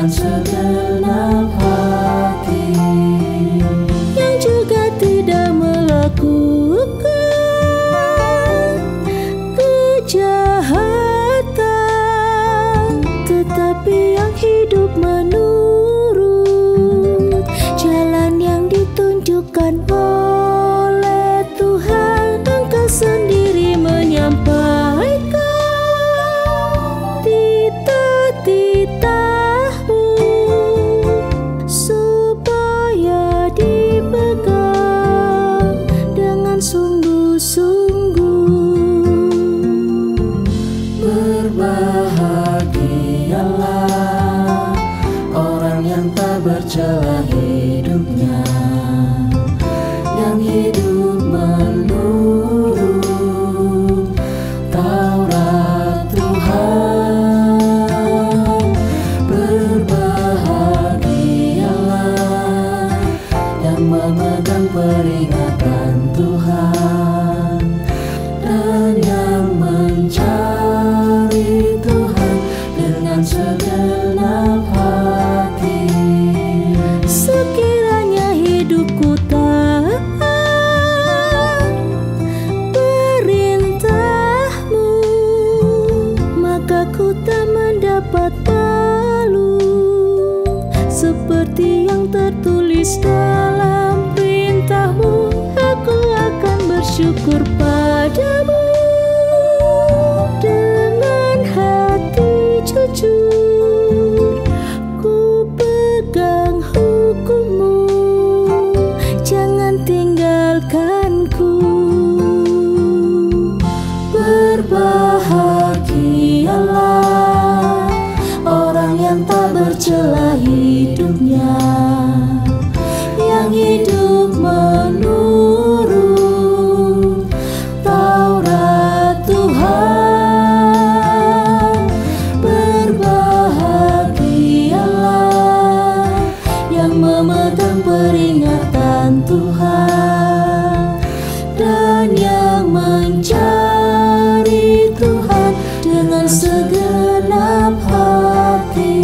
dengan segenap hati, yang juga tidak melakukan kejahatan, tetapi yang hidup menurut jalan yang ditunjukkan oleh Tuhan. Engkau sendiri menyampaikan titah-titahmu supaya dipegang dengan sungguh-sungguh. berbahagialah orang yang tak bercela hidupnya, yang hidup menurut Taurat Tuhan. Berbahagialah yang memegang peringatan Tuhan dan yang mencari Tuhan dengan segenap hati. Sekiranya hidupku taat perintahmu, maka ku tak mendapat malu, seperti yang tertulis dalam perintahmu. Aku akan bersyukur padamu dengan hati jujur. Ku pegang hukum-Mu, jangan tinggalkanku. Berbahagialah orang yang tak bercela hidupnya, yang hidup menurut Taurat Tuhan. Berbahagialah yang memegang peringatan Tuhan dan yang mencari Tuhan dengan segenap hati.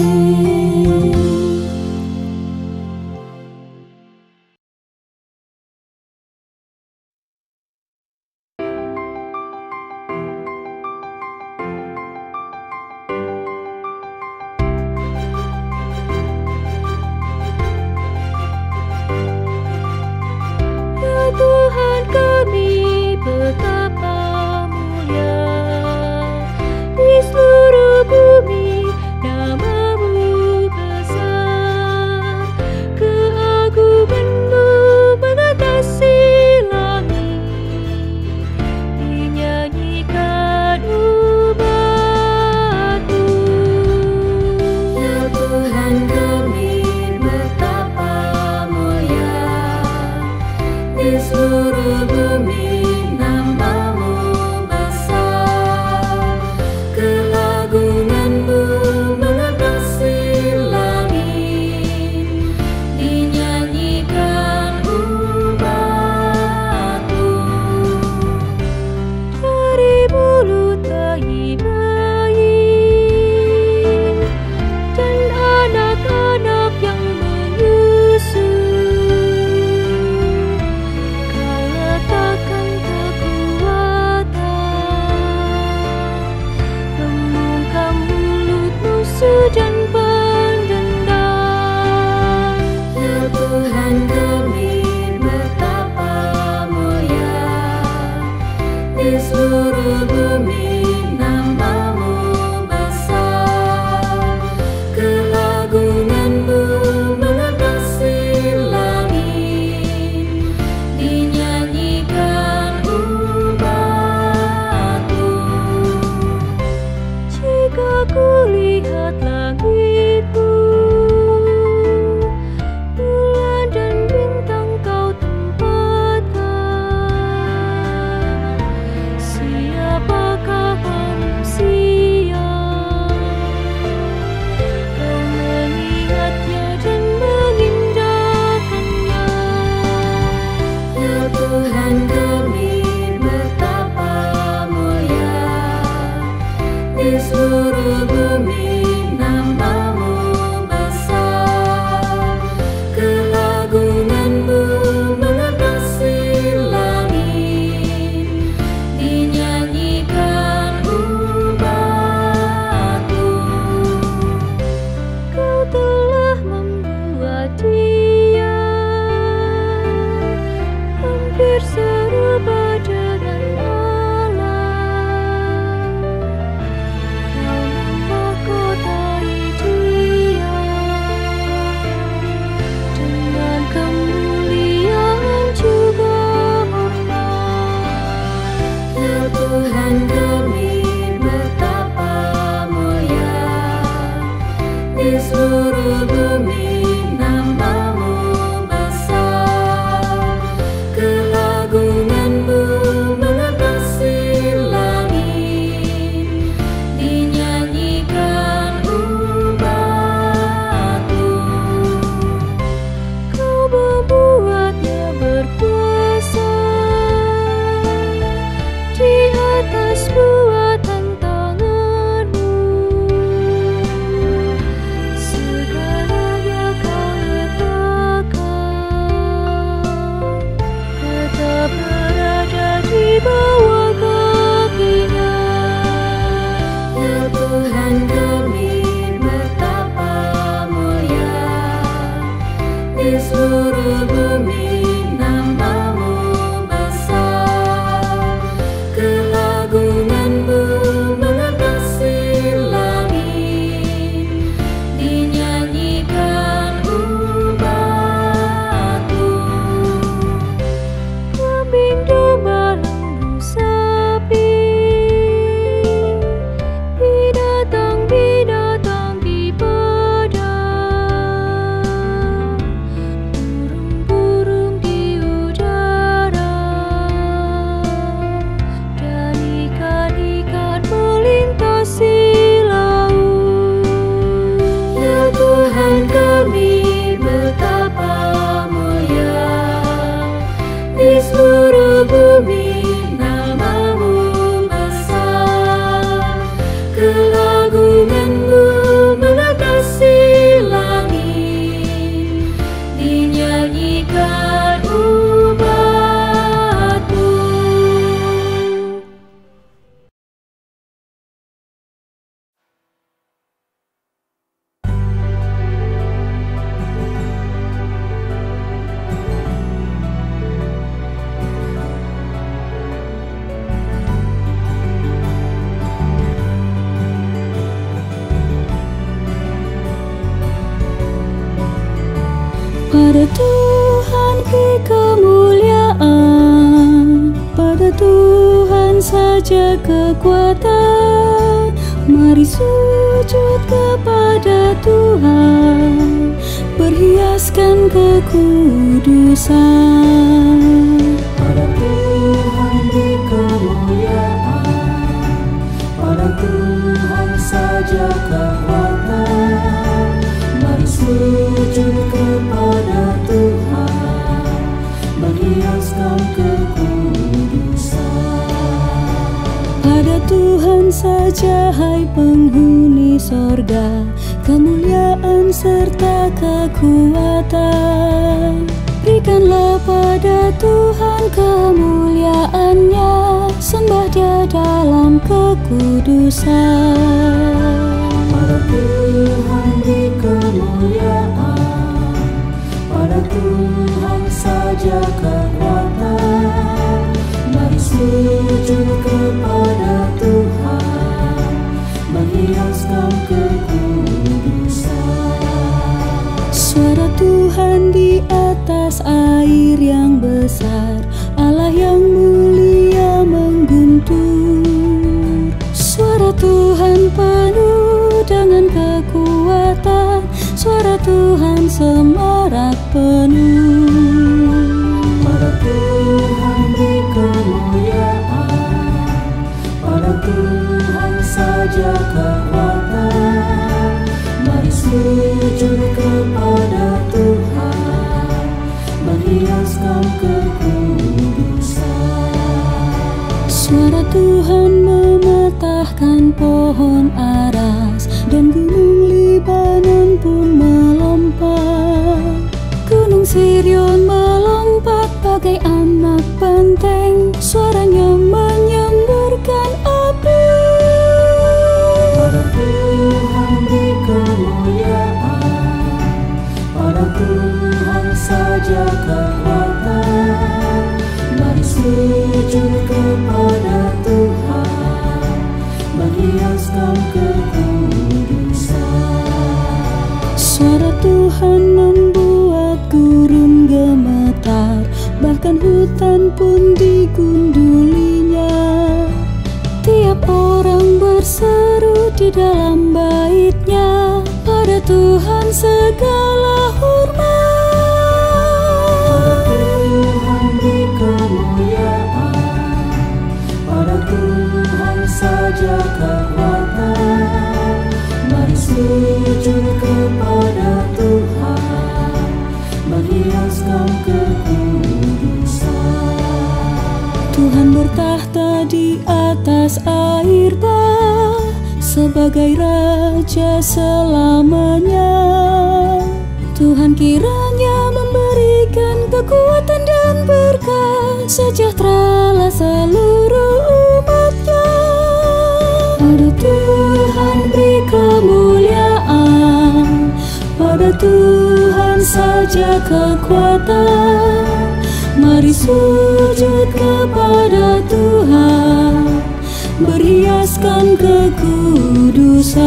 seluruh bumi namamu besar, keagunganmu mengatasi langit, dinyanyikan umatmu. Kau membuatnya berkuasa di atas buatan tanganmu. Segalanya kau letakkan, tetap berada di bawah kakinya. Ya Tuhan kami betapa mulia, di seluruh bumi namamu besar, keagunganmu mengatasi langit, dinyanyikan umatmu. Kambing domba lembu sapi, binatang-binatang di padang, burung-burung di udara, dan ikan-ikan melintasi laut. Ya Tuhan kami betapa mulia, di seluruh bumi namamu besar, keagunganmu mengatasi langit, dinyanyikan umatmu. Pada Tuhan ki kemuliaan, pada Tuhan saja kekuatan. Mari sujud kepada Tuhan, berhiaskan kekudusan. Pada Tuhan di kemuliaan, pada Tuhan saja kekuatan. Mari sujud kepada Tuhan, berhiaskan kekudusan. Pada Tuhan saja hai penghuni sorga, kemuliaan serta kekuatan. Berikanlah pada Tuhan kemuliaannya, sembah Dia dalam kekudusan. Pada Tuhan di kemuliaan, pada Tuhan saja kekuatan. Mari sujud kepada Tuhan, berhiaskan kekudusan. Suara Tuhan di atas air yang besar, Allah yang mulia mengguntur. Suara Tuhan penuh dengan kekuatan, suara Tuhan semarak penuh. Pada Tuhan di kemuliaan, pada Tuhan saja kekuatan. Mari sujud kepada Tuhan, berhiaskan kekudusan. Suara Tuhan mematahkan pohon aras, dan gunung Libanon pun melompat. Gunung Sirion melompat bagai anak banteng, suaranya menyemburkan api. Pada Tuhan di kemuliaan, pada Tuhan saja kekuatan. Mari sujud kepada Tuhan, berhiaskan kekudusan. Suara Tuhan membuat gurun gemetar, bahkan hutan pun digundulinya. Tiap orang berseru di dalam baitnya, pada Tuhan Tuhan segala hormat. Tuhan beri kemuliaan, pada Tuhan saja kekuatan. Mari sujud kepada Tuhan, menghiaskan kekudusan. Tuhan bertahta di atas air bah, sebagai Raja selamanya. Tuhan kiranya memberikan kekuatan dan berkat, sejahteralah seluruh umat-Nya. Pada Tuhan beri kemuliaan, pada Tuhan saja kekuatan. Mari sujud kepada Tuhan, berhiaskan kekudusan.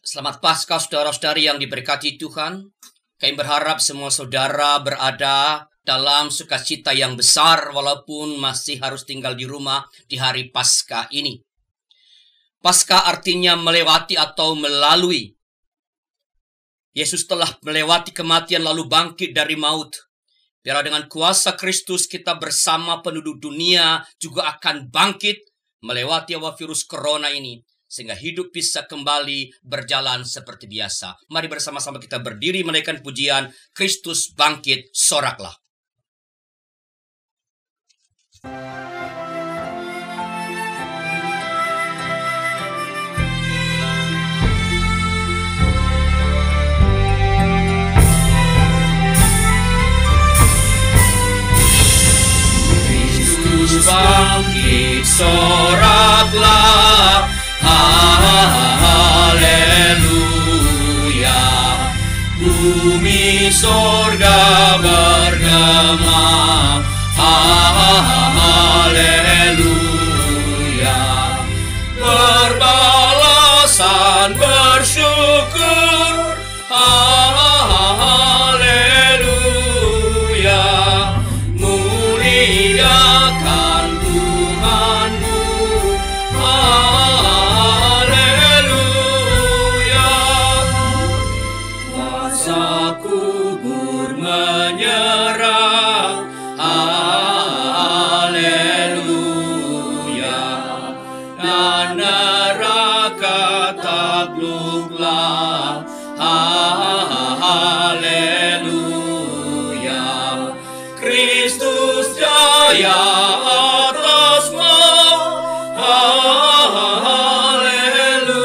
Selamat Paskah saudara-saudari yang diberkati Tuhan. Kami berharap semua saudara berada dalam sukacita yang besar walaupun masih harus tinggal di rumah di hari Paskah ini. Paskah artinya melewati atau melalui. Yesus telah melewati kematian lalu bangkit dari maut. Biarlah dengan kuasa Kristus kita bersama penduduk dunia juga akan bangkit melewati wabah virus corona ini, sehingga hidup bisa kembali berjalan seperti biasa. Mari bersama-sama kita berdiri menaikkan pujian Kristus bangkit, soraklah. Kristus bangkit, soraklah. Haleluya, bumi sorga bergema. Haleluya, berbalasan bersyukur. Haleluya, muliakan Tuhanmu. Kubur menyerah. Haleluya, dan neraka takluklah. Haleluya, Kristus jaya atas maut. Haleluya,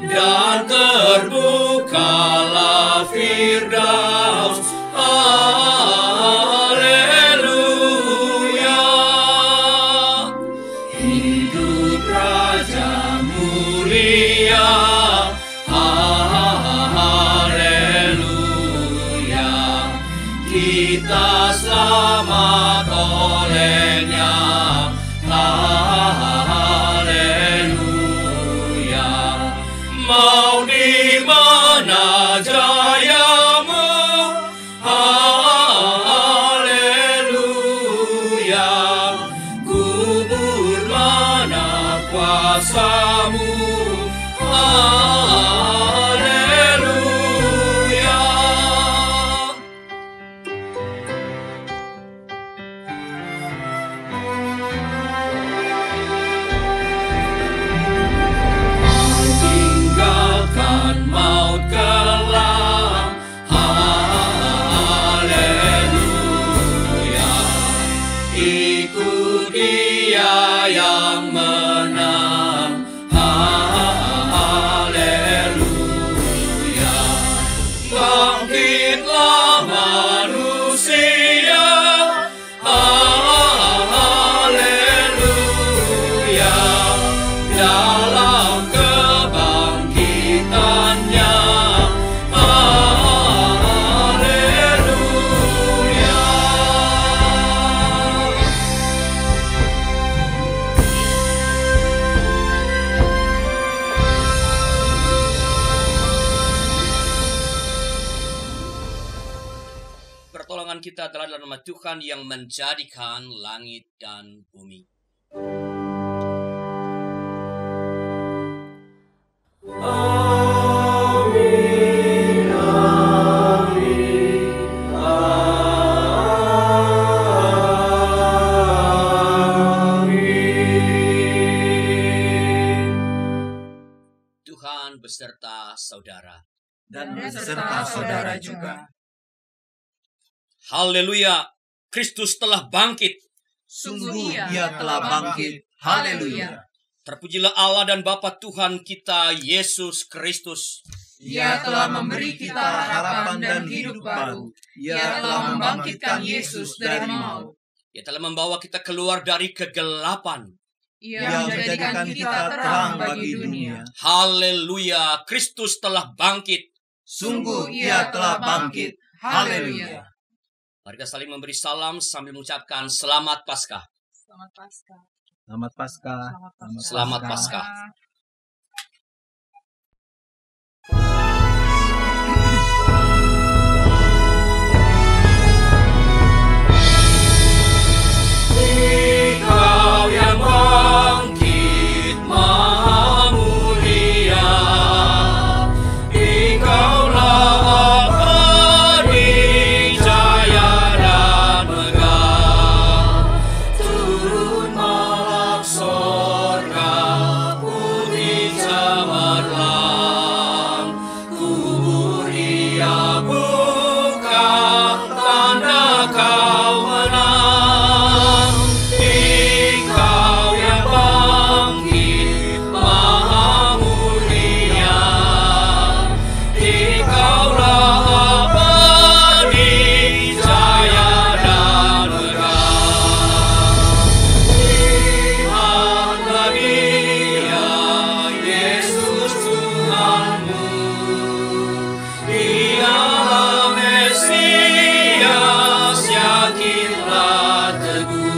dan terbukalah Firdaus. Haleluya, hidup Raja mulia. Haleluya, kita selamat olehnya. Haleluya, mau di mana jayamu. Haleluya, kubur mana kuasamu. Haleluya. Tinggalkan maut kelam. Haleluya, ikut Dia yang menang. Haleluya, bangkitlah manusia. Haleluya, kita adalah dalam nama Tuhan yang menjadikan langit dan bumi. Amin, amin, amin. Tuhan beserta saudara. Dan beserta saudara juga. Haleluya, Kristus telah bangkit. Sungguh Ia telah bangkit. Haleluya. Terpujilah Allah dan Bapa Tuhan kita, Yesus Kristus. Ia telah memberi kita harapan dan hidup baru. Ia telah membangkitkan Yesus dari maut. Ia telah membawa kita keluar dari kegelapan. Ia menjadikan kita terang bagi dunia. Haleluya, Kristus telah bangkit. Sungguh Ia telah bangkit. Haleluya. Mari kita saling memberi salam sambil mengucapkan Selamat Paskah. Selamat Paskah. Selamat Paskah. Selamat Paskah. Engkau yang bangkit Maha Mulia, Engkaulah abadi, jaya dan megah. Turun malak sorga, putih cemerlang. Kubur Ia buka, tanda Kau menang. Engkau yang bangkit Maha Mulia, Engkaulah abadi, jaya dan megah. Lihatlah Dia, Yesus Tuhanmu, Dialah Mesias, yakinlah teguh.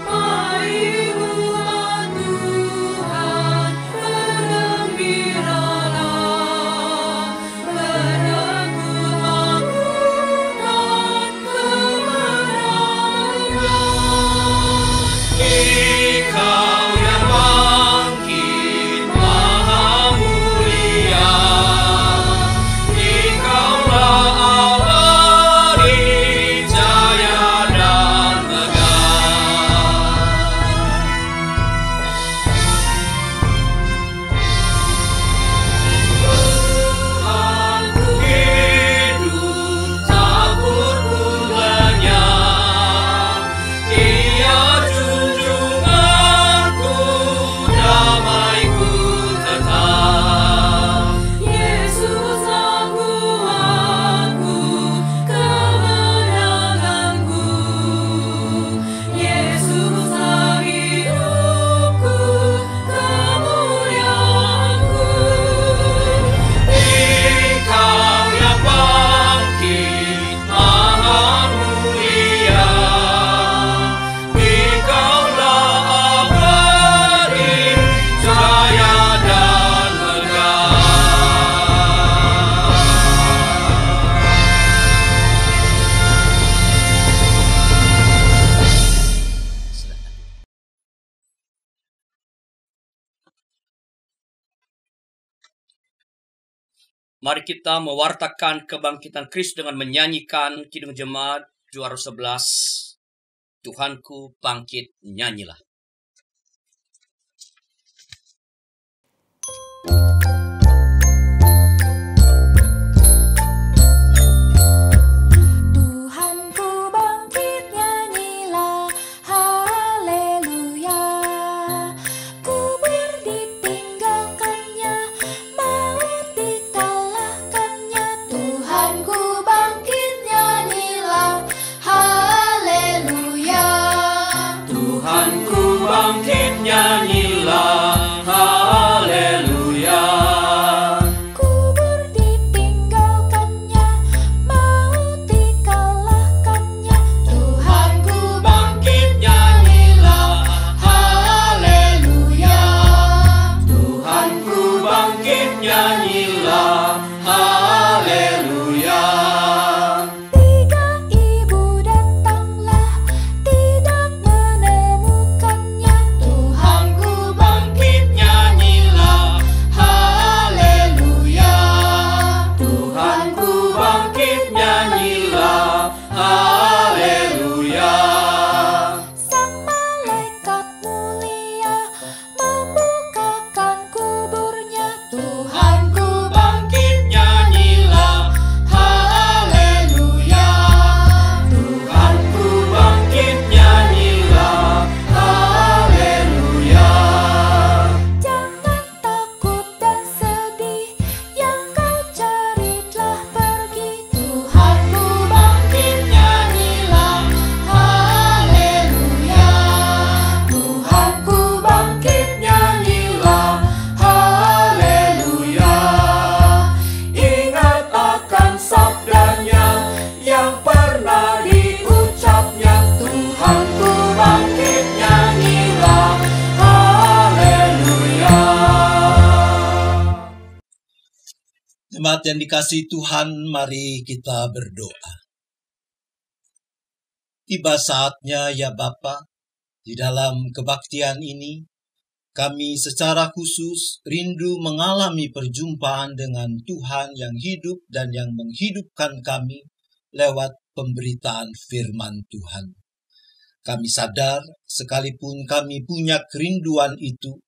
Mari umat Tuhan, bergembiralah, menyambut ampunan kemenangan. Engkau yang bangkit Maha Mulia, Engkaulah abadi, jaya dan megah. Tuhanku hidup, takut pun lenyap. Ia junjunganku, damaiku tetap. Yesus angkuhanku, kemenanganku. Yesuslah hidupku, kemuliaanku. Engkau yang bangkit Maha Mulia, Engkaulah abadi, jaya dan megah. Mari kita mewartakan kebangkitan Kristus dengan menyanyikan Kidung Jemaat juara 11. Tuhanku bangkit, nyanyilah. Tuhanku bangkit, nyanyilah, haleluya. Kubur ditinggalkannya, maut dikalahkannya. Tuhanku bangkit, nyanyilah, haleluya. Tuhanku Jemaat yang dikasihi Tuhan, mari kita berdoa. Tiba saatnya ya Bapa, di dalam kebaktian ini, kami secara khusus rindu mengalami perjumpaan dengan Tuhan yang hidup dan yang menghidupkan kami lewat pemberitaan firman Tuhan. Kami sadar, sekalipun kami punya kerinduan itu,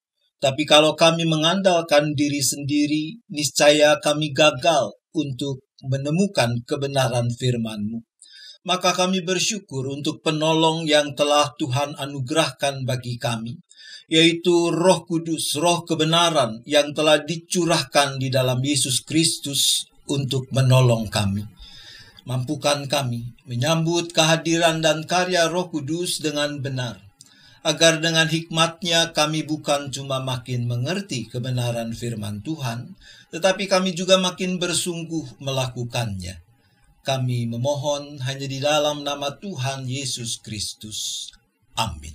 tapi kalau kami mengandalkan diri sendiri, niscaya kami gagal untuk menemukan kebenaran firman-Mu. Maka kami bersyukur untuk penolong yang telah Tuhan anugerahkan bagi kami, yaitu Roh Kudus, Roh kebenaran yang telah dicurahkan di dalam Yesus Kristus untuk menolong kami. Mampukan kami menyambut kehadiran dan karya Roh Kudus dengan benar, agar dengan hikmat-Nya kami bukan cuma makin mengerti kebenaran firman Tuhan, tetapi kami juga makin bersungguh melakukannya. Kami memohon hanya di dalam nama Tuhan Yesus Kristus. Amin.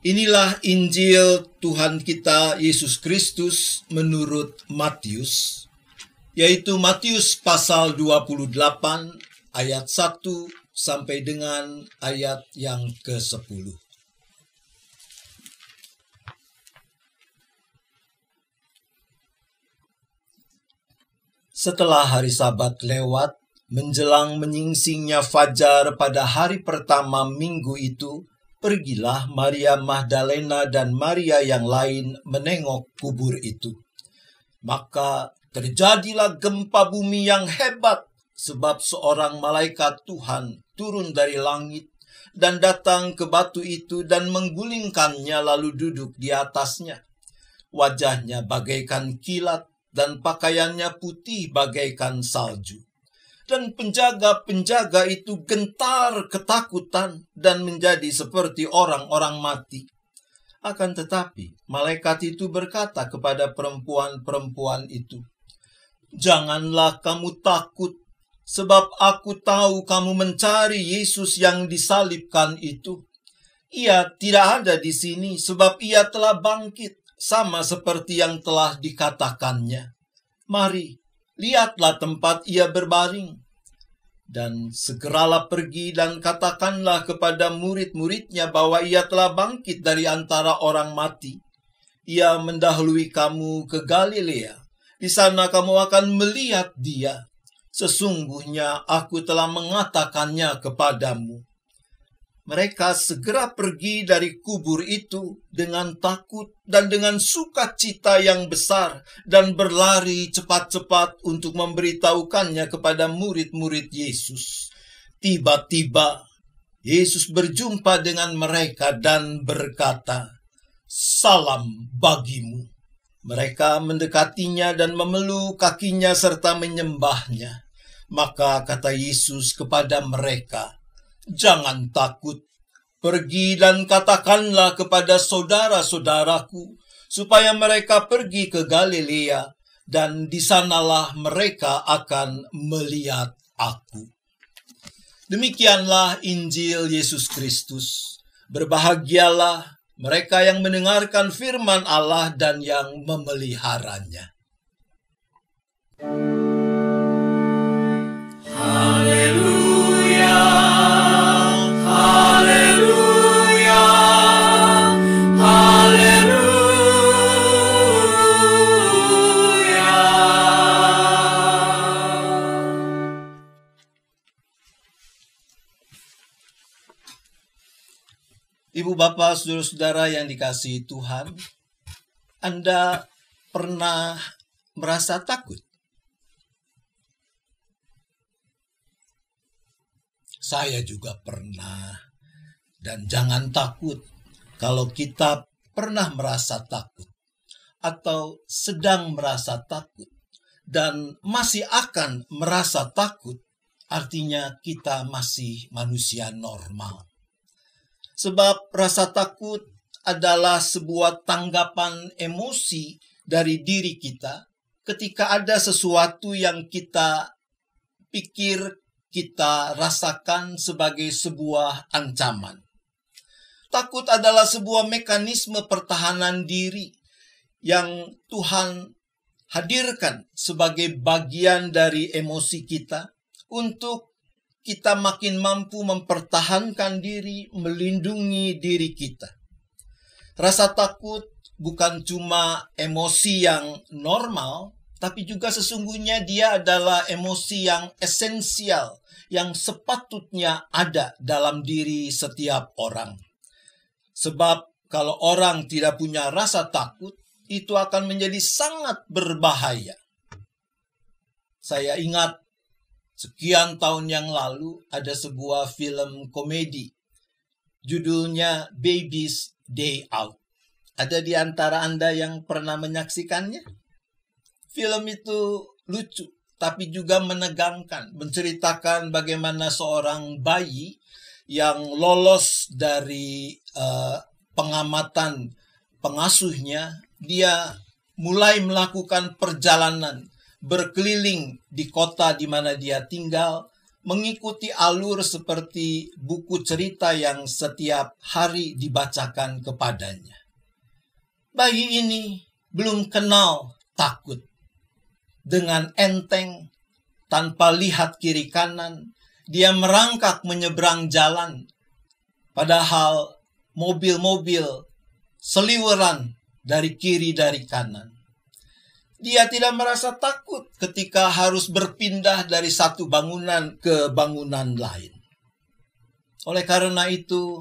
Inilah Injil Tuhan kita Yesus Kristus menurut Matius, yaitu Matius pasal 28 ayat 1 sampai dengan ayat yang ke-10. Setelah hari Sabat lewat, menjelang menyingsingnya fajar pada hari pertama minggu itu, pergilah Maria Magdalena dan Maria yang lain menengok kubur itu. Maka terjadilah gempa bumi yang hebat, sebab seorang malaikat Tuhan turun dari langit dan datang ke batu itu dan menggulingkannya lalu duduk di atasnya. Wajahnya bagaikan kilat dan pakaiannya putih bagaikan salju. Dan penjaga-penjaga itu gentar ketakutan dan menjadi seperti orang-orang mati. Akan tetapi, malaikat itu berkata kepada perempuan-perempuan itu, "Janganlah kamu takut, sebab aku tahu kamu mencari Yesus yang disalibkan itu. Ia tidak ada di sini, sebab ia telah bangkit, sama seperti yang telah dikatakannya. Mari, lihatlah tempat ia berbaring. Dan segeralah pergi dan katakanlah kepada murid-muridnya bahwa ia telah bangkit dari antara orang mati. Ia mendahului kamu ke Galilea. Di sana kamu akan melihat dia. Sesungguhnya aku telah mengatakannya kepadamu." Mereka segera pergi dari kubur itu dengan takut dan dengan sukacita yang besar dan berlari cepat-cepat untuk memberitahukannya kepada murid-murid Yesus. Tiba-tiba Yesus berjumpa dengan mereka dan berkata, "Salam bagimu." Mereka mendekatinya dan memeluk kakinya serta menyembahnya. Maka kata Yesus kepada mereka, "Jangan takut, pergi dan katakanlah kepada saudara-saudaraku, supaya mereka pergi ke Galilea, dan di sanalah mereka akan melihat aku." Demikianlah Injil Yesus Kristus. Berbahagialah mereka yang mendengarkan firman Allah dan yang memeliharanya. Haleluya, haleluya, haleluya. Ibu bapak, saudara-saudara yang dikasihi Tuhan, Anda pernah merasa takut? Saya juga pernah. Dan jangan takut kalau kita pernah merasa takut atau sedang merasa takut dan masih akan merasa takut, artinya kita masih manusia normal. Sebab rasa takut adalah sebuah tanggapan emosi dari diri kita ketika ada sesuatu yang kita pikir, kita rasakan sebagai sebuah ancaman. Takut adalah sebuah mekanisme pertahanan diri yang Tuhan hadirkan sebagai bagian dari emosi kita untuk kita makin mampu mempertahankan diri, melindungi diri kita. Rasa takut bukan cuma emosi yang normal, tapi juga sesungguhnya dia adalah emosi yang esensial, yang sepatutnya ada dalam diri setiap orang. Sebab kalau orang tidak punya rasa takut, itu akan menjadi sangat berbahaya. Saya ingat sekian tahun yang lalu ada sebuah film komedi. Judulnya Baby's Day Out. Ada di antara Anda yang pernah menyaksikannya? Film itu lucu, tapi juga menegangkan. Menceritakan bagaimana seorang bayi yang lolos dari pengamatan pengasuhnya, dia mulai melakukan perjalanan berkeliling di kota di mana dia tinggal, mengikuti alur seperti buku cerita yang setiap hari dibacakan kepadanya. Bayi ini belum kenal takut. Dengan enteng, tanpa lihat kiri kanan, dia merangkak menyeberang jalan. Padahal mobil-mobil seliweran dari kiri dari kanan. Dia tidak merasa takut ketika harus berpindah dari satu bangunan ke bangunan lain. Oleh karena itu,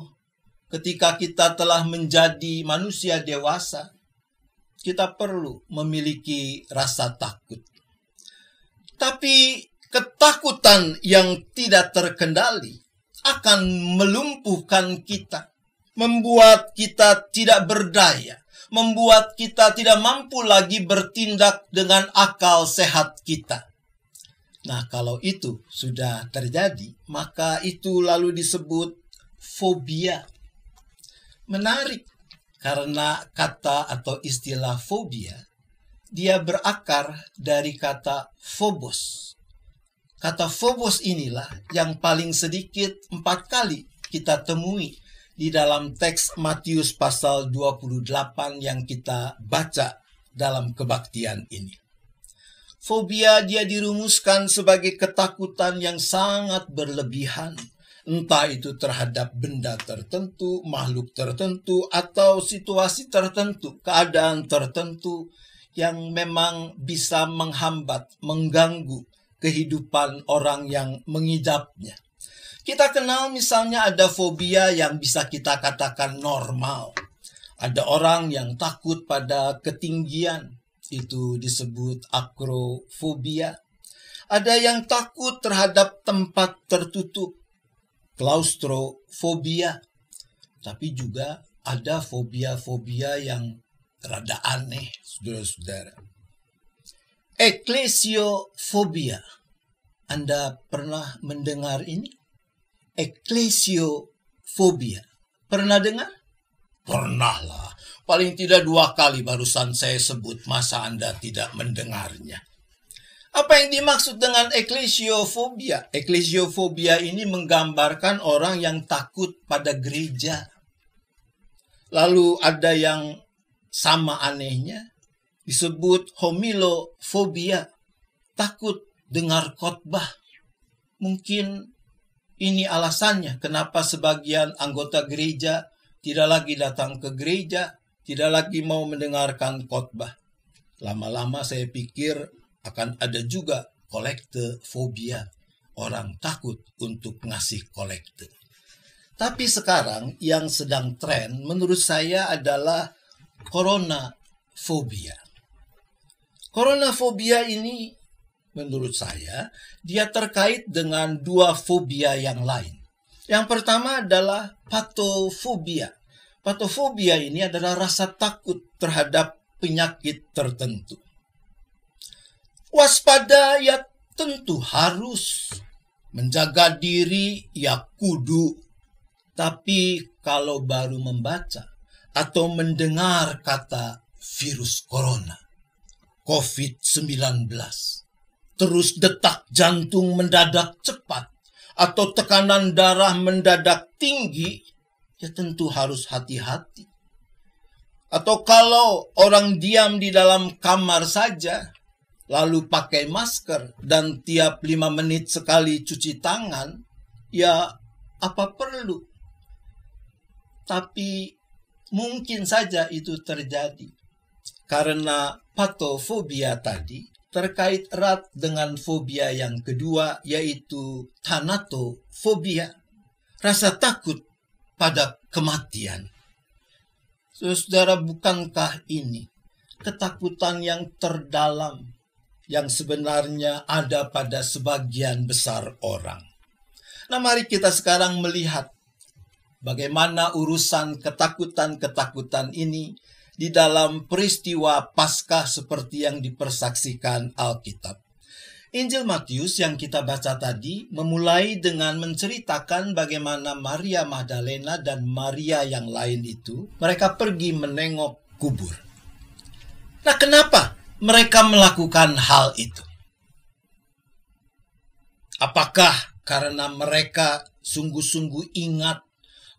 ketika kita telah menjadi manusia dewasa, kita perlu memiliki rasa takut. Tapi ketakutan yang tidak terkendali akan melumpuhkan kita, membuat kita tidak berdaya, membuat kita tidak mampu lagi bertindak dengan akal sehat kita. Nah, kalau itu sudah terjadi, maka itu lalu disebut fobia. Menarik, karena kata atau istilah fobia, dia berakar dari kata phobos. Kata phobos inilah yang paling sedikit 4 kali kita temui di dalam teks Matius pasal 28 yang kita baca dalam kebaktian ini. Fobia dia dirumuskan sebagai ketakutan yang sangat berlebihan. Entah itu terhadap benda tertentu, makhluk tertentu, atau situasi tertentu, keadaan tertentu yang memang bisa menghambat, mengganggu kehidupan orang yang mengidapnya. Kita kenal misalnya ada fobia yang bisa kita katakan normal. Ada orang yang takut pada ketinggian, itu disebut akrofobia. Ada yang takut terhadap tempat tertutup, klaustrofobia. Tapi juga ada fobia-fobia yang rada aneh, saudara-saudara. Eklesiofobia. Anda pernah mendengar ini? Eklesiofobia. Pernah dengar? Pernahlah. Paling tidak 2 kali barusan saya sebut, masa Anda tidak mendengarnya. Apa yang dimaksud dengan eklesiofobia? Eklesiofobia ini menggambarkan orang yang takut pada gereja. Lalu ada yang sama anehnya, disebut homilofobia, takut dengar khotbah. Mungkin ini alasannya kenapa sebagian anggota gereja tidak lagi datang ke gereja, tidak lagi mau mendengarkan khotbah. Lama-lama saya pikir akan ada juga kolektefobia, orang takut untuk ngasih kolekte. Tapi sekarang yang sedang tren menurut saya adalah coronafobia. Coronafobia ini menurut saya dia terkait dengan 2 fobia yang lain. Yang pertama adalah patofobia. Patofobia ini adalah rasa takut terhadap penyakit tertentu. Waspada ya tentu harus. Menjaga diri ya kudu. Tapi kalau baru membaca atau mendengar kata virus corona, COVID-19, terus detak jantung mendadak cepat, atau tekanan darah mendadak tinggi, ya tentu harus hati-hati. Atau kalau orang diam di dalam kamar saja, lalu pakai masker dan tiap 5 menit sekali cuci tangan, ya apa perlu? Tapi mungkin saja itu terjadi. Karena patofobia tadi terkait erat dengan fobia yang kedua, yaitu thanatofobia, rasa takut pada kematian. Saudara, bukankah ini ketakutan yang terdalam yang sebenarnya ada pada sebagian besar orang? Nah, mari kita sekarang melihat bagaimana urusan ketakutan-ketakutan ini di dalam peristiwa Paskah seperti yang dipersaksikan Alkitab. Injil Matius yang kita baca tadi memulai dengan menceritakan bagaimana Maria Magdalena dan Maria yang lain itu, mereka pergi menengok kubur. Nah, kenapa mereka melakukan hal itu? Apakah karena mereka sungguh-sungguh ingat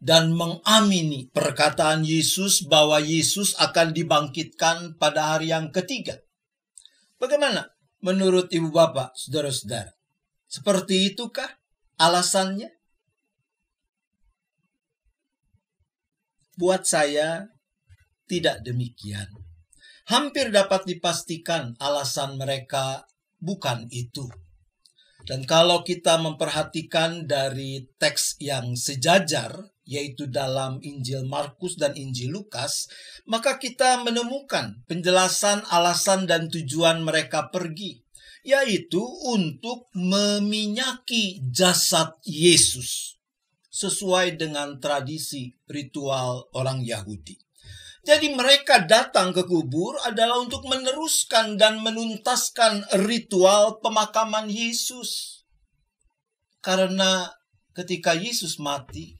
dan mengamini perkataan Yesus bahwa Yesus akan dibangkitkan pada hari yang ketiga? Bagaimana menurut ibu bapak, saudara-saudara? Seperti itukah alasannya? Buat saya, tidak demikian. Hampir dapat dipastikan alasan mereka bukan itu. Dan kalau kita memperhatikan dari teks yang sejajar, yaitu dalam Injil Markus dan Injil Lukas, maka kita menemukan penjelasan alasan dan tujuan mereka pergi, yaitu untuk meminyaki jasad Yesus, sesuai dengan tradisi ritual orang Yahudi. Jadi mereka datang ke kubur adalah untuk meneruskan dan menuntaskan ritual pemakaman Yesus. Karena ketika Yesus mati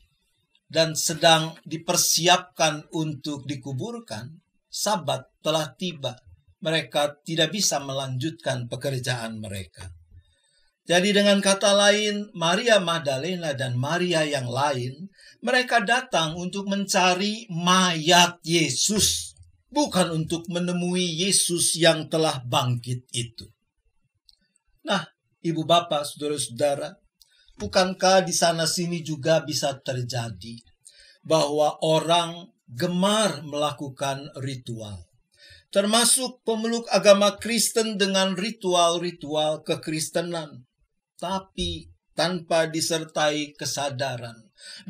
dan sedang dipersiapkan untuk dikuburkan, Sabat telah tiba. Mereka tidak bisa melanjutkan pekerjaan mereka. Jadi dengan kata lain, Maria Magdalena dan Maria yang lain, mereka datang untuk mencari mayat Yesus, bukan untuk menemui Yesus yang telah bangkit itu. Nah, ibu bapak, saudara-saudara, bukankah di sana-sini juga bisa terjadi bahwa orang gemar melakukan ritual, termasuk pemeluk agama Kristen dengan ritual-ritual kekristenan, tapi tanpa disertai kesadaran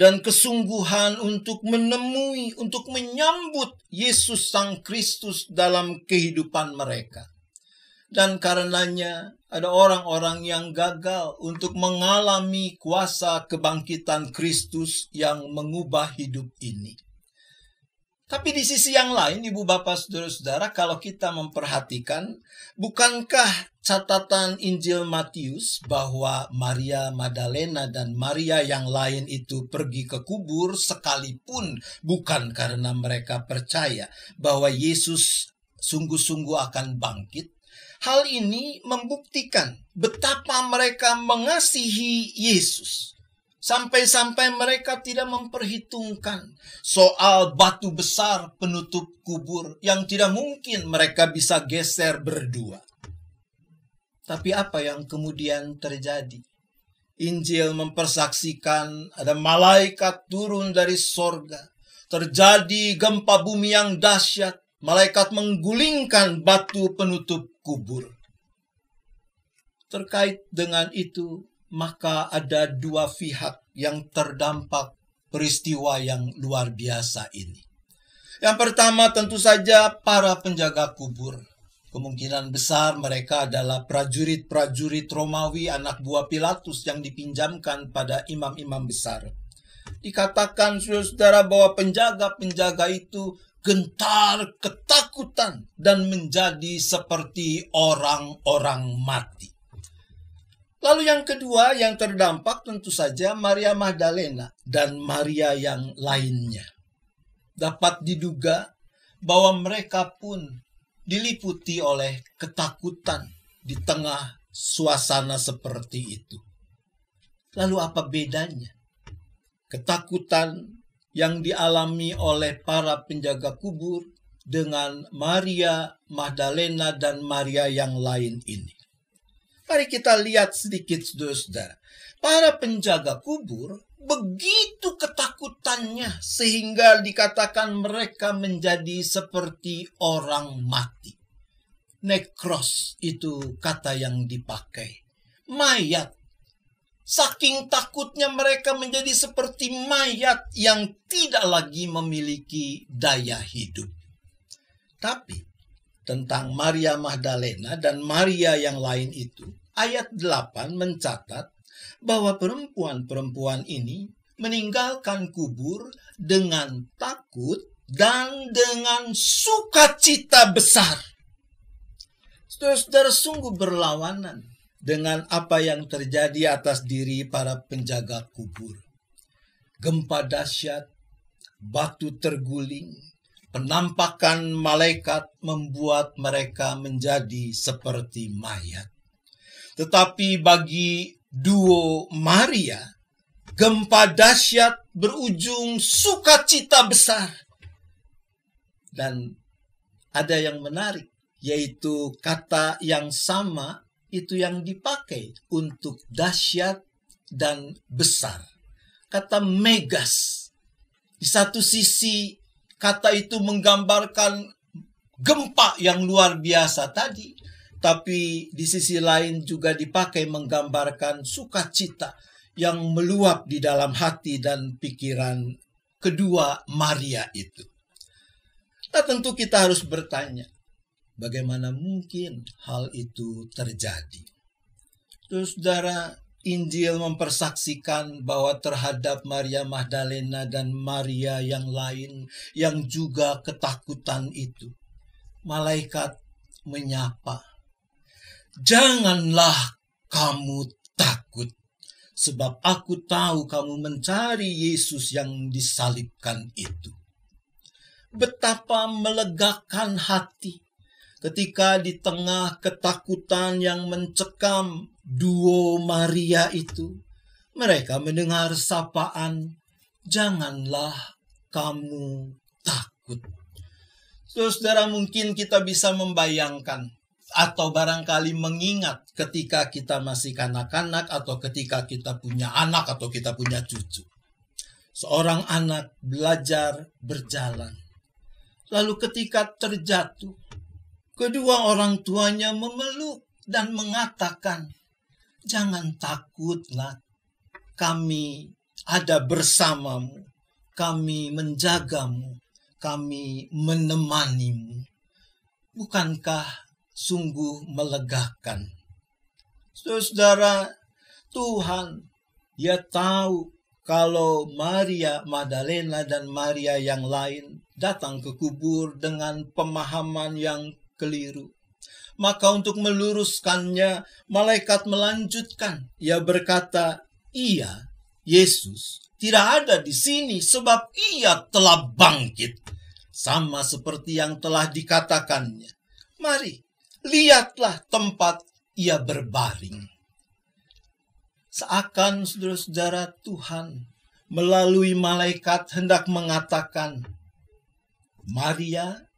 dan kesungguhan untuk menemui, untuk menyambut Yesus Sang Kristus dalam kehidupan mereka. Dan karenanya ada orang-orang yang gagal untuk mengalami kuasa kebangkitan Kristus yang mengubah hidup ini. Tapi di sisi yang lain, ibu bapak, saudara-saudara, kalau kita memperhatikan, bukankah catatan Injil Matius bahwa Maria Magdalena dan Maria yang lain itu pergi ke kubur sekalipun bukan karena mereka percaya bahwa Yesus sungguh-sungguh akan bangkit? Hal ini membuktikan betapa mereka mengasihi Yesus. Sampai-sampai mereka tidak memperhitungkan soal batu besar penutup kubur yang tidak mungkin mereka bisa geser berdua. Tapi apa yang kemudian terjadi? Injil mempersaksikan ada malaikat turun dari sorga. Terjadi gempa bumi yang dahsyat. Malaikat menggulingkan batu penutup kubur. Terkait dengan itu, maka ada dua pihak yang terdampak peristiwa yang luar biasa ini. Yang pertama tentu saja para penjaga kubur. Kemungkinan besar mereka adalah prajurit-prajurit Romawi anak buah Pilatus yang dipinjamkan pada imam-imam besar. Dikatakan saudara bahwa penjaga-penjaga itu gentar ketakutan dan menjadi seperti orang-orang mati. Lalu yang kedua yang terdampak tentu saja Maria Magdalena dan Maria yang lainnya. Dapat diduga bahwa mereka pun diliputi oleh ketakutan di tengah suasana seperti itu. Lalu apa bedanya? Ketakutan yang dialami oleh para penjaga kubur dengan Maria Magdalena dan Maria yang lain ini. Mari kita lihat sedikit, saudara-saudara. Para penjaga kubur begitu ketakutannya sehingga dikatakan mereka menjadi seperti orang mati. Nekros itu kata yang dipakai. Mayat. Saking takutnya mereka menjadi seperti mayat yang tidak lagi memiliki daya hidup. Tapi tentang Maria Magdalena dan Maria yang lain itu, ayat 8 mencatat bahwa perempuan-perempuan ini meninggalkan kubur dengan takut dan dengan sukacita besar. Saudara-saudara, sungguh berlawanan dengan apa yang terjadi atas diri para penjaga kubur. Gempa dahsyat, batu terguling, penampakan malaikat membuat mereka menjadi seperti mayat. Tetapi bagi duo Maria, gempa dahsyat berujung sukacita besar. Dan ada yang menarik, yaitu kata yang sama itu yang dipakai untuk dahsyat dan besar. Kata megas. Di satu sisi kata itu menggambarkan gempa yang luar biasa tadi. Tapi di sisi lain juga dipakai menggambarkan sukacita yang meluap di dalam hati dan pikiran kedua Maria itu. Nah, tentu kita harus bertanya, bagaimana mungkin hal itu terjadi? Terus saudara, Injil mempersaksikan bahwa terhadap Maria Magdalena dan Maria yang lain yang juga ketakutan itu, malaikat menyapa, "Janganlah kamu takut, sebab aku tahu kamu mencari Yesus yang disalibkan itu." Betapa melegakan hati ketika di tengah ketakutan yang mencekam duo Maria itu, mereka mendengar sapaan, "Janganlah kamu takut." Saudara, mungkin kita bisa membayangkan atau barangkali mengingat ketika kita masih kanak-kanak atau ketika kita punya anak atau kita punya cucu. Seorang anak belajar berjalan. Lalu ketika terjatuh, kedua orang tuanya memeluk dan mengatakan, "Jangan takutlah, kami ada bersamamu, kami menjagamu, kami menemanimu." Bukankah sungguh melegakan? Saudara, Tuhan, Dia tahu kalau Maria Magdalena dan Maria yang lain datang ke kubur dengan pemahaman yang keliru. Maka untuk meluruskannya, malaikat melanjutkan. Ia berkata, "Ia, Yesus, tidak ada di sini sebab ia telah bangkit. Sama seperti yang telah dikatakannya. Mari, lihatlah tempat ia berbaring." Seakan saudara-saudara, Tuhan melalui malaikat hendak mengatakan, "Maria,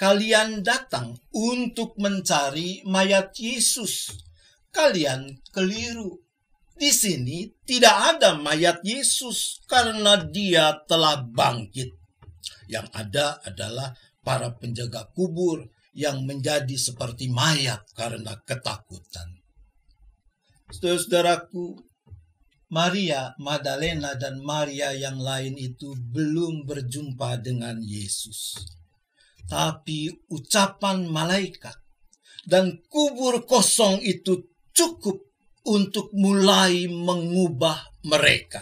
kalian datang untuk mencari mayat Yesus. Kalian keliru. Di sini tidak ada mayat Yesus karena dia telah bangkit. Yang ada adalah para penjaga kubur yang menjadi seperti mayat karena ketakutan." Saudara-saudaraku, Maria Magdalena dan Maria yang lain itu belum berjumpa dengan Yesus. Tapi ucapan malaikat dan kubur kosong itu cukup untuk mulai mengubah mereka.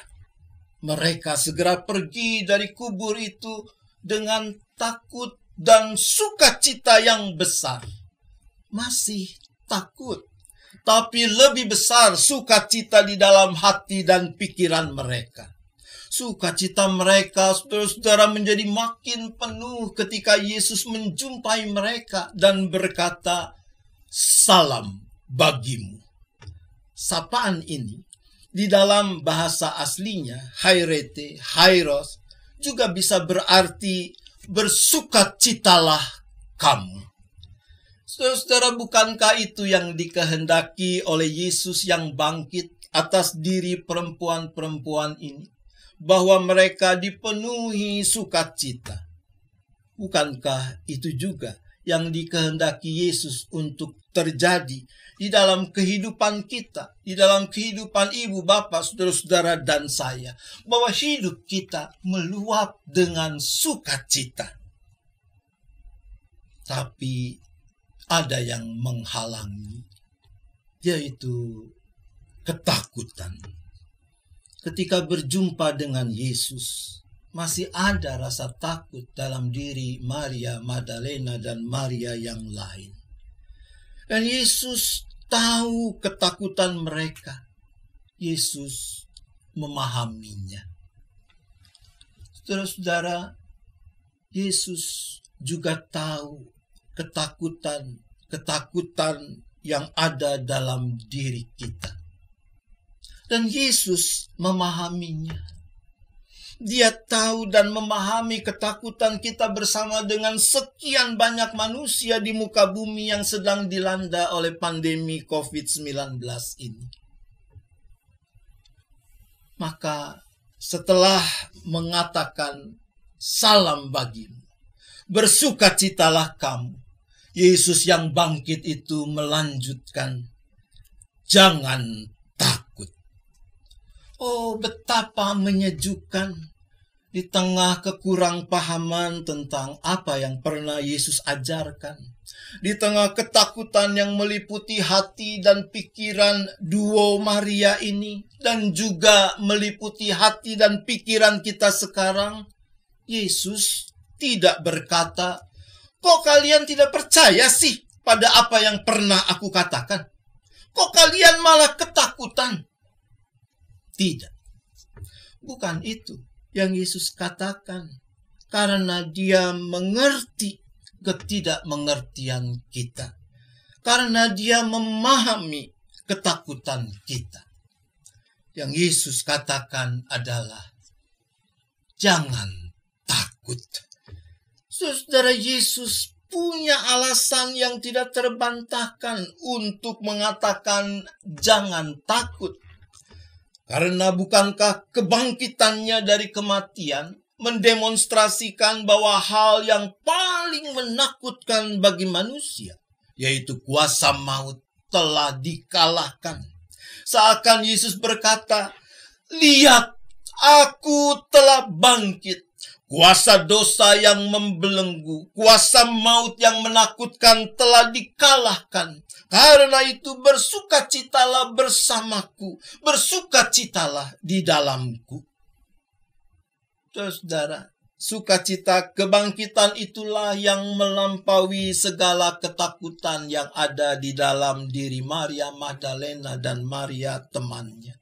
Mereka segera pergi dari kubur itu dengan takut dan sukacita yang besar. Masih takut, tapi lebih besar sukacita di dalam hati dan pikiran mereka. Sukacita mereka, saudara-saudara, menjadi makin penuh ketika Yesus menjumpai mereka dan berkata, "Salam bagimu." Sapaan ini di dalam bahasa aslinya, hairete, hairos, juga bisa berarti bersukacitalah kamu. Saudara, bukankah itu yang dikehendaki oleh Yesus yang bangkit atas diri perempuan-perempuan ini? Bahwa mereka dipenuhi sukacita. Bukankah itu juga yang dikehendaki Yesus untuk terjadi di dalam kehidupan kita, di dalam kehidupan ibu, bapak, saudara-saudara, dan saya, bahwa hidup kita meluap dengan sukacita. Tapi ada yang menghalangi, yaitu ketakutan. Ketika berjumpa dengan Yesus, masih ada rasa takut dalam diri Maria Magdalena dan Maria yang lain. Dan Yesus tahu ketakutan mereka. Yesus memahaminya. Saudara-saudara, Yesus juga tahu ketakutan yang ada dalam diri kita. Dan Yesus memahaminya. Dia tahu dan memahami ketakutan kita bersama dengan sekian banyak manusia di muka bumi yang sedang dilanda oleh pandemi COVID-19 ini. Maka setelah mengatakan salam bagimu, bersukacitalah kamu, Yesus yang bangkit itu melanjutkan, jangan takut. Oh, betapa menyejukkan di tengah kekurangpahaman tentang apa yang pernah Yesus ajarkan. Di tengah ketakutan yang meliputi hati dan pikiran duo Maria ini, dan juga meliputi hati dan pikiran kita sekarang, Yesus tidak berkata, kok kalian tidak percaya sih pada apa yang pernah aku katakan? Kok kalian malah ketakutan? Tidak. Bukan itu yang Yesus katakan. Karena dia mengerti ketidakmengertian kita. Karena dia memahami ketakutan kita. Yang Yesus katakan adalah, jangan takut. Saudara, Yesus punya alasan yang tidak terbantahkan untuk mengatakan jangan takut. Karena bukankah kebangkitannya dari kematian mendemonstrasikan bahwa hal yang paling menakutkan bagi manusia, yaitu kuasa maut, telah dikalahkan. Seakan Yesus berkata, lihat, aku telah bangkit. Kuasa dosa yang membelenggu, kuasa maut yang menakutkan telah dikalahkan. Karena itu bersukacitalah bersamaku, bersukacitalah di dalamku. Saudara, sukacita kebangkitan itulah yang melampaui segala ketakutan yang ada di dalam diri Maria Magdalena dan Maria temannya.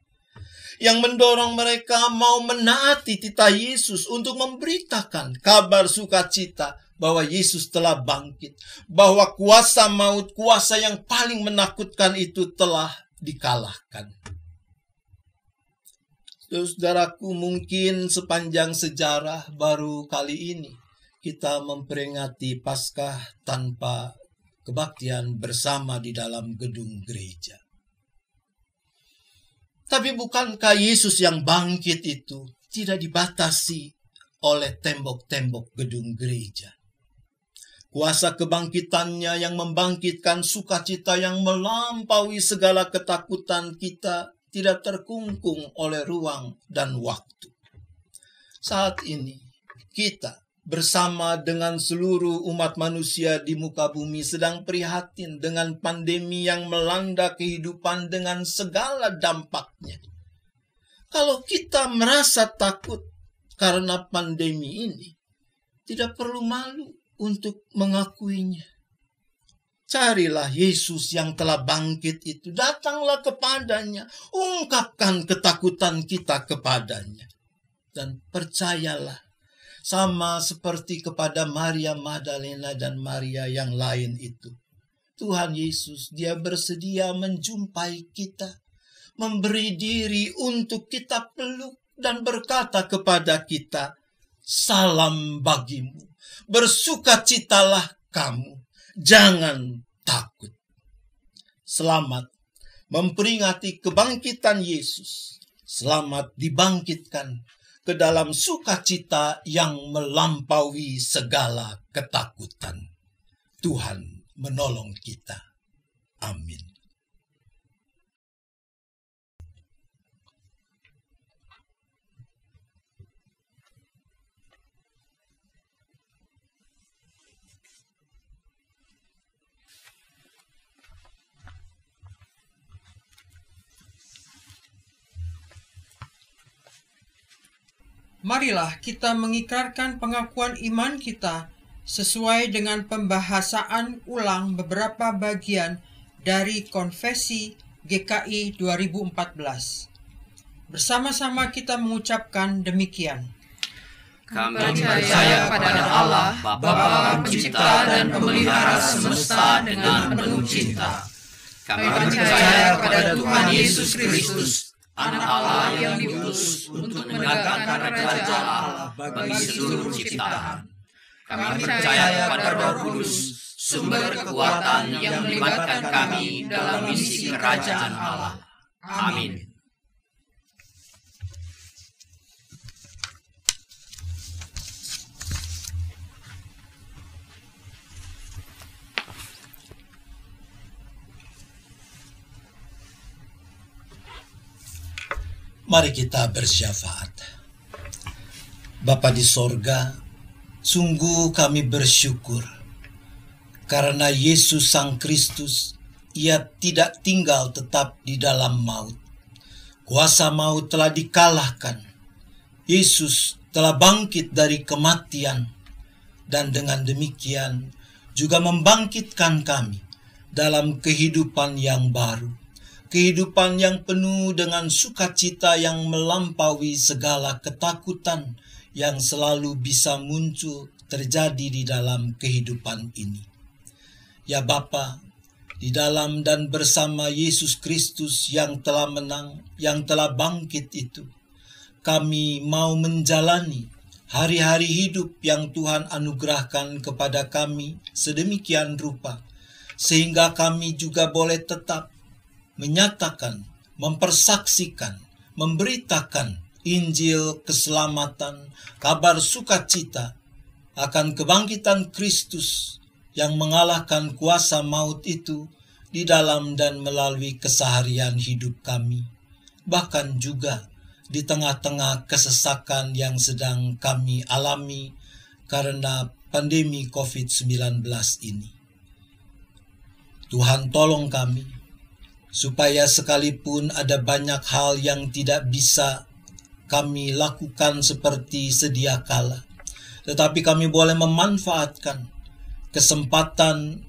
Yang mendorong mereka mau menaati titah Yesus untuk memberitakan kabar sukacita bahwa Yesus telah bangkit, bahwa kuasa maut, kuasa yang paling menakutkan itu telah dikalahkan. Saudaraku, mungkin sepanjang sejarah baru kali ini kita memperingati Paskah tanpa kebaktian bersama di dalam gedung gereja. Tapi bukankah Yesus yang bangkit itu tidak dibatasi oleh tembok-tembok gedung gereja? Kuasa kebangkitannya yang membangkitkan sukacita yang melampaui segala ketakutan kita tidak terkungkung oleh ruang dan waktu. Saat ini kita bersama dengan seluruh umat manusia di muka bumi sedang prihatin dengan pandemi yang melanda kehidupan dengan segala dampaknya. Kalau kita merasa takut karena pandemi ini, tidak perlu malu untuk mengakuinya. Carilah Yesus yang telah bangkit itu, datanglah kepadanya, ungkapkan ketakutan kita kepadanya. Dan percayalah, sama seperti kepada Maria Magdalena dan Maria yang lain itu, Tuhan Yesus, dia bersedia menjumpai kita, memberi diri untuk kita peluk dan berkata kepada kita, salam bagimu. Bersukacitalah kamu, jangan takut. Selamat memperingati kebangkitan Yesus. Selamat dibangkitkan ke dalam sukacita yang melampaui segala ketakutan. Tuhan menolong kita. Amin. Marilah kita mengikrarkan pengakuan iman kita sesuai dengan pembahasaan ulang beberapa bagian dari Konfesi GKI 2014. Bersama-sama kita mengucapkan demikian. Kami percaya pada Allah, Bapa Pencipta dan Pemelihara semesta dengan penuh cinta. Kami percaya pada Tuhan Yesus Kristus, Anak Allah yang diutus untuk menegakkan kerajaan Allah bagi seluruh ciptaan. Kami percaya pada Roh Kudus, sumber kekuatan yang melibatkan kami dalam misi kerajaan Allah. Amin. Mari kita bersyafaat. Bapa di sorga, sungguh kami bersyukur karena Yesus Sang Kristus, Ia tidak tinggal tetap di dalam maut. Kuasa maut telah dikalahkan. Yesus telah bangkit dari kematian, dan dengan demikian juga membangkitkan kami dalam kehidupan yang baru. Kehidupan yang penuh dengan sukacita yang melampaui segala ketakutan yang selalu bisa muncul terjadi di dalam kehidupan ini. Ya Bapa, di dalam dan bersama Yesus Kristus yang telah menang, yang telah bangkit itu, kami mau menjalani hari-hari hidup yang Tuhan anugerahkan kepada kami sedemikian rupa, sehingga kami juga boleh tetap menyatakan, mempersaksikan, memberitakan Injil keselamatan, kabar sukacita akan kebangkitan Kristus yang mengalahkan kuasa maut itu di dalam dan melalui keseharian hidup kami, bahkan juga di tengah-tengah kesesakan yang sedang kami alami karena pandemi COVID-19 ini. Tuhan tolong kami, supaya sekalipun ada banyak hal yang tidak bisa kami lakukan seperti sedia kala, tetapi kami boleh memanfaatkan kesempatan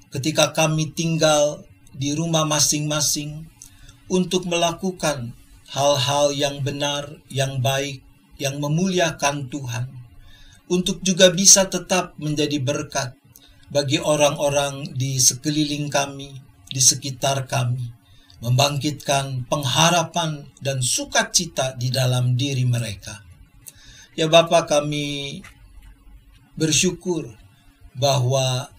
ketika kami tinggal di rumah masing-masing untuk melakukan hal-hal yang benar, yang baik, yang memuliakan Tuhan, untuk juga bisa tetap menjadi berkat bagi orang-orang di sekeliling kami, di sekitar kami, membangkitkan pengharapan dan sukacita di dalam diri mereka. Ya Bapa, kami bersyukur bahwa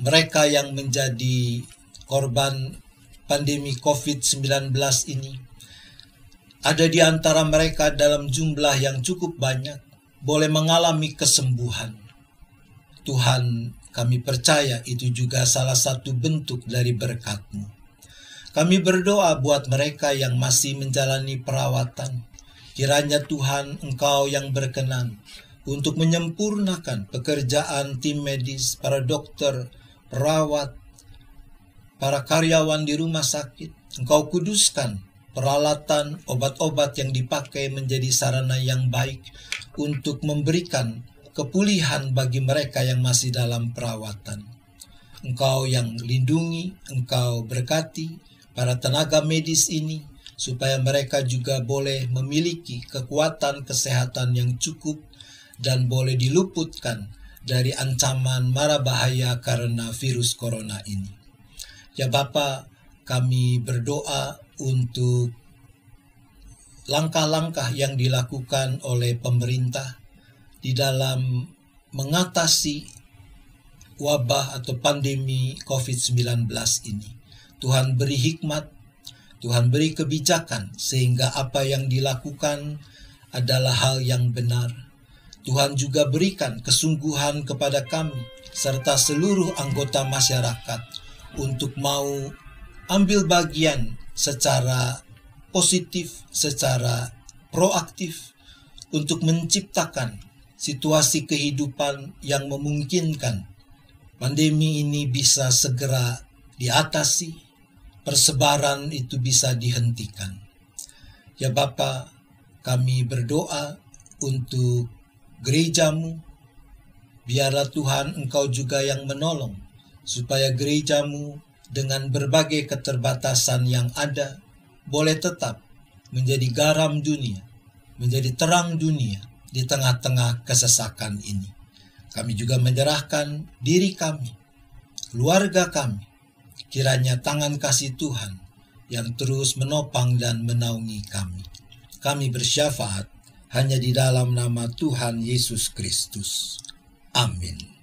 mereka yang menjadi korban pandemi COVID-19 ini, ada di antara mereka dalam jumlah yang cukup banyak, boleh mengalami kesembuhan. Tuhan, kami percaya itu juga salah satu bentuk dari berkat-Mu. Kami berdoa buat mereka yang masih menjalani perawatan. Kiranya Tuhan, Engkau yang berkenan untuk menyempurnakan pekerjaan tim medis, para dokter, perawat, para karyawan di rumah sakit. Engkau kuduskan peralatan, obat-obat yang dipakai menjadi sarana yang baik untuk memberikan kepulihan bagi mereka yang masih dalam perawatan. Engkau yang lindungi, Engkau berkati para tenaga medis ini, supaya mereka juga boleh memiliki kekuatan kesehatan yang cukup dan boleh diluputkan dari ancaman mara bahaya karena virus corona ini. Ya Bapa, kami berdoa untuk langkah-langkah yang dilakukan oleh pemerintah di dalam mengatasi wabah atau pandemi COVID-19 ini. Tuhan beri hikmat, Tuhan beri kebijakan sehingga apa yang dilakukan adalah hal yang benar. Tuhan juga berikan kesungguhan kepada kami serta seluruh anggota masyarakat untuk mau ambil bagian secara positif, secara proaktif untuk menciptakan situasi kehidupan yang memungkinkan pandemi ini bisa segera diatasi, persebaran itu bisa dihentikan. Ya Bapa, kami berdoa untuk gerejamu, biarlah Tuhan Engkau juga yang menolong, supaya gerejamu dengan berbagai keterbatasan yang ada, boleh tetap menjadi garam dunia, menjadi terang dunia di tengah-tengah kesesakan ini. Kami juga menyerahkan diri kami, keluarga kami, kiranya tangan kasih Tuhan yang terus menopang dan menaungi kami. Kami bersyafaat hanya di dalam nama Tuhan Yesus Kristus. Amin.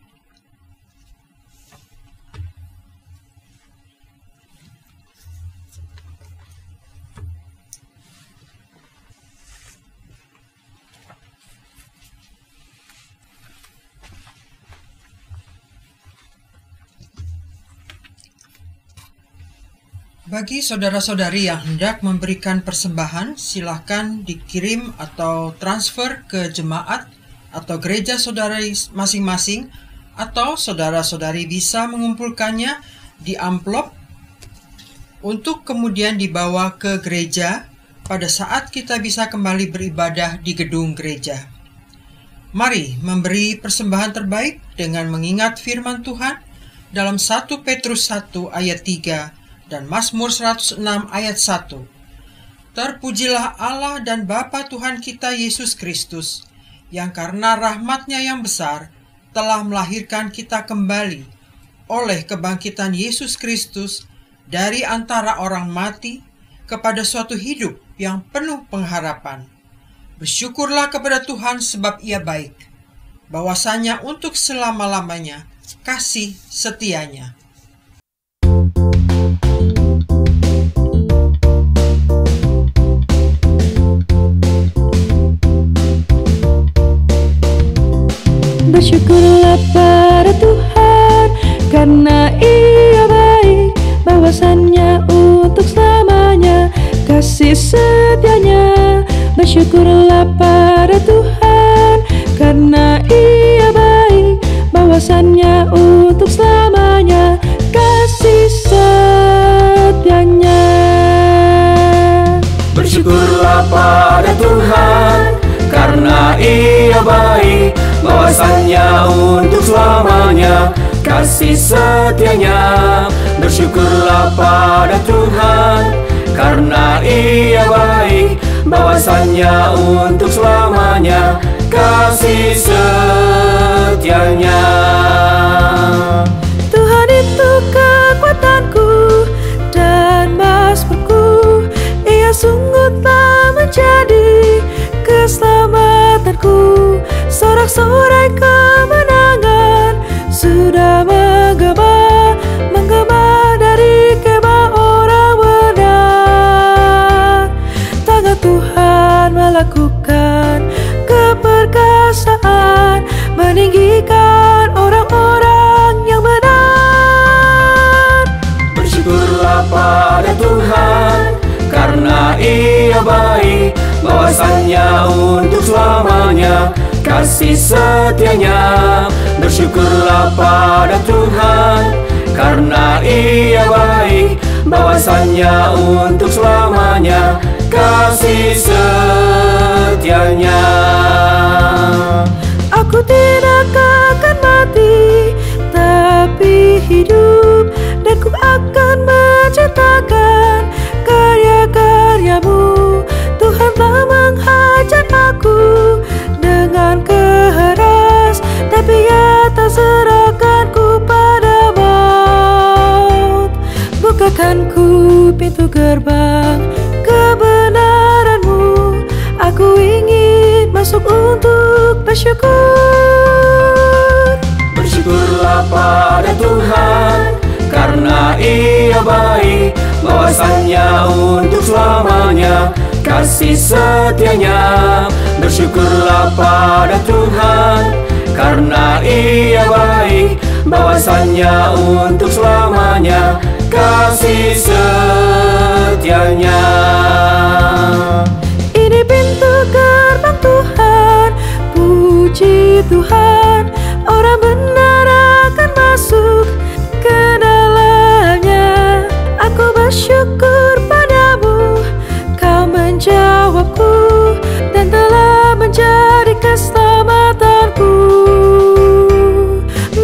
Bagi saudara-saudari yang hendak memberikan persembahan, silakan dikirim atau transfer ke jemaat atau gereja saudari masing-masing, atau saudara-saudari bisa mengumpulkannya di amplop untuk kemudian dibawa ke gereja pada saat kita bisa kembali beribadah di gedung gereja. Mari memberi persembahan terbaik dengan mengingat firman Tuhan dalam 1 Petrus 1 ayat 3 dan Mazmur 106 ayat 1. Terpujilah Allah dan Bapa Tuhan kita Yesus Kristus, yang karena rahmat-Nya yang besar telah melahirkan kita kembali oleh kebangkitan Yesus Kristus dari antara orang mati kepada suatu hidup yang penuh pengharapan. Bersyukurlah kepada Tuhan sebab Ia baik, bahwasanya untuk selama-lamanya kasih setia-Nya. Bersyukurlah pada Tuhan karena Ia baik, bahwasannya untuk selamanya kasih setia-Nya. Bersyukurlah pada Tuhan karena Ia baik, bahwasannya untuk selamanya kasih setia-Nya. Bersyukurlah pada Tuhan karena Ia baik, bahwasannya untuk selamanya kasih setia-Nya. Bersyukurlah pada Tuhan karena Ia baik, bahwasannya untuk selamanya kasih setia-Nya. Tuhan itu kekuatanku dan mazmurku, Ia sungguh telah menjadi keselamatanku. Sorak-sorai kemenangan sudah menggema dari kemah orang benar. Tangan Tuhan melakukan keperkasaan, meninggikan orang-orang yang benar. Bersyukurlah pada Tuhan karena Ia baik, bahwasannya untuk selamanya kasih setia-Nya. Bersyukurlah pada Tuhan karena Ia baik, bahwasannya untuk selamanya kasih setia-Nya. Aku tidak akan mati, tapi hidup, dan ku akan menceritakan karya-karya-Mu. Tuhan telah menghajar aku dengan keras, tapi Ia tak serahkanku pada maut. Bukakan ku pintu gerbang kebenaran-Mu, bersyukur. Bersyukurlah pada Tuhan, karena Ia baik, bahwasannya untuk selamanya kasih setianya. Bersyukurlah pada Tuhan, karena Ia baik, bahwasannya untuk selamanya kasih setianya. Ini pintu gerbang Tuhan, puji Tuhan, orang benar akan masuk ke dalamnya. Aku bersyukur padamu, kau menjawabku dan telah menjadi keselamatanku.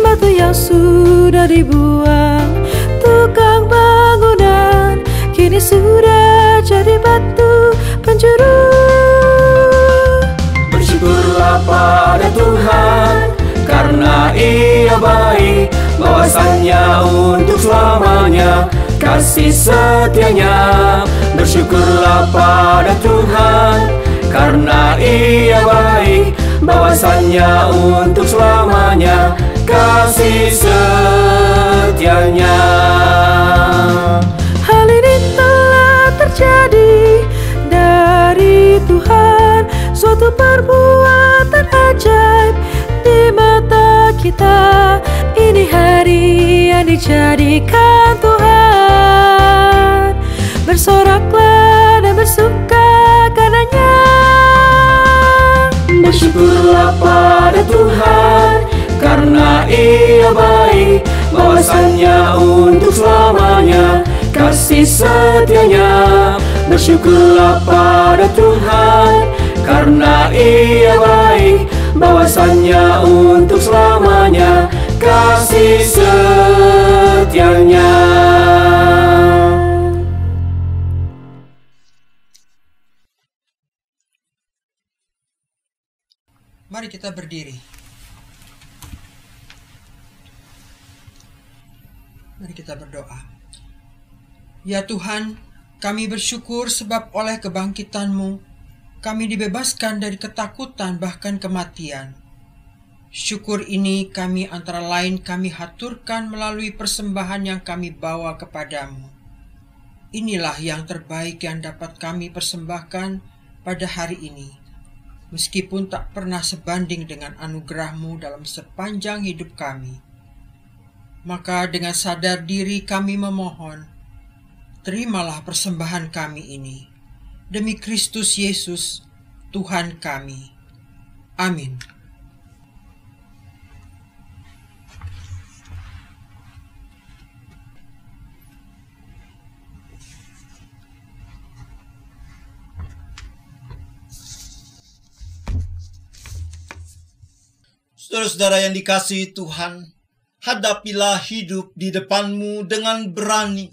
Batu yang sudah dibuang tukang bangunan, kini sudah jadi batu penjuru. Bersyukurlah pada Tuhan, karena Ia baik, bahwasannya untuk selamanya kasih setianya. Bersyukurlah pada Tuhan, karena Ia baik, bahwasannya untuk selamanya kasih setianya. Hal ini telah terjadi dari Tuhan, suatu perbuatan ajaib di mata kita. Ini hari yang dijadikan Tuhan, bersoraklah dan bersuka karenanya. Bersyukurlah pada Tuhan, karena Ia baik, bahwasannya untuk selamanya kasih setianya. Bersyukurlah pada Tuhan, karena Ia baik, bahwasannya untuk selamanya kasih setianya. Mari kita berdiri. Mari kita berdoa. Ya Tuhan, kami bersyukur sebab oleh kebangkitan-Mu, kami dibebaskan dari ketakutan bahkan kematian. Syukur ini kami antara lain kami haturkan melalui persembahan yang kami bawa kepadamu. Inilah yang terbaik yang dapat kami persembahkan pada hari ini, meskipun tak pernah sebanding dengan anugerah-Mu dalam sepanjang hidup kami. Maka dengan sadar diri kami memohon, terimalah persembahan kami ini, demi Kristus Yesus, Tuhan kami. Amin. Saudara-saudara yang dikasihi Tuhan, hadapilah hidup di depanmu dengan berani.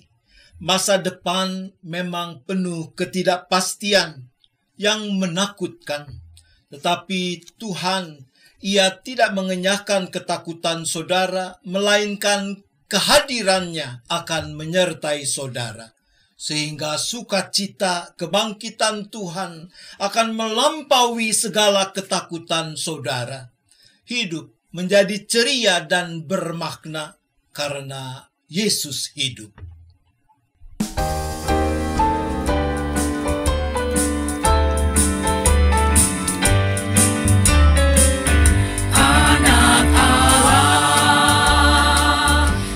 Masa depan memang penuh ketidakpastian yang menakutkan. Tetapi Tuhan, Ia tidak mengenyahkan ketakutan saudara, melainkan kehadirannya akan menyertai saudara. Sehingga sukacita kebangkitan Tuhan akan melampaui segala ketakutan saudara. Hidup menjadi ceria dan bermakna karena Yesus hidup. Anak Allah,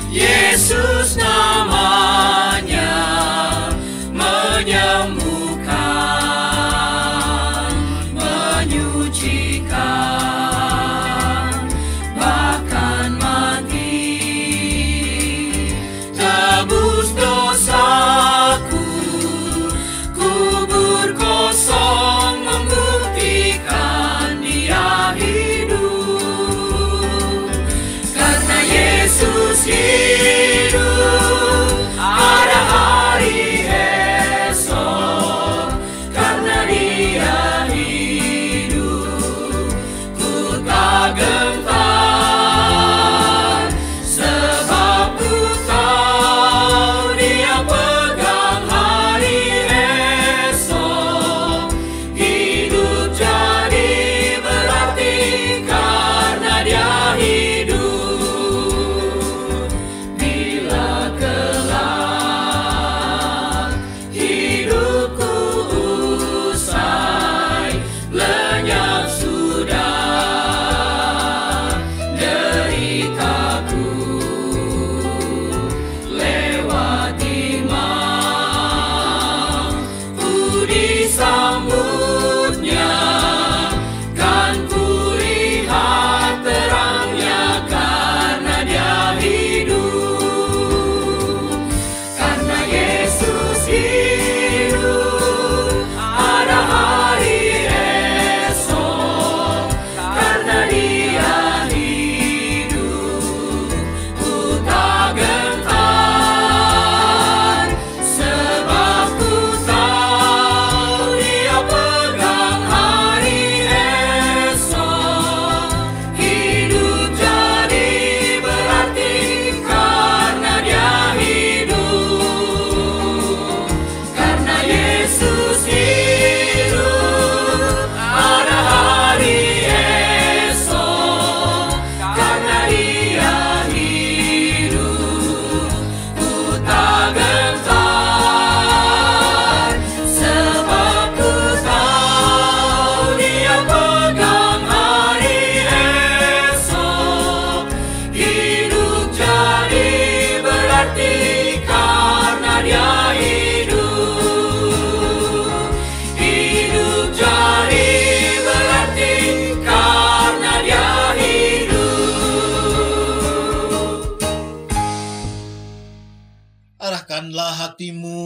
Yesus namanya, menyembuhkan, menyucikan, bahkan mati, tebus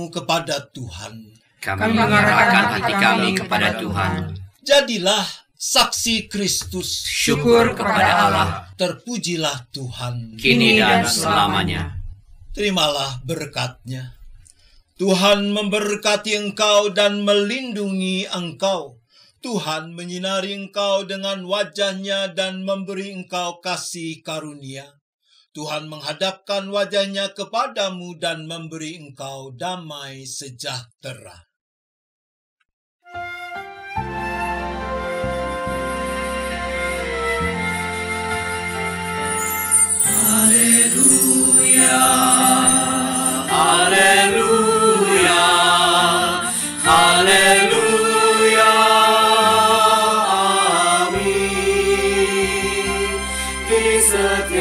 hatimu kepada Tuhan. Kami mengarahkan hati kami kepada Tuhan. Jadilah saksi Kristus. Syukur kepada Allah, Terpujilah Tuhan. kini dan selamanya. Terimalah berkat-Nya. Tuhan memberkati engkau dan melindungi engkau. Tuhan menyinari engkau dengan wajah-Nya dan memberi engkau kasih karunia. Tuhan menghadapkan wajah-Nya kepadamu dan memberi engkau damai sejahtera. Haleluya, haleluya, haleluya, amin. Di setiap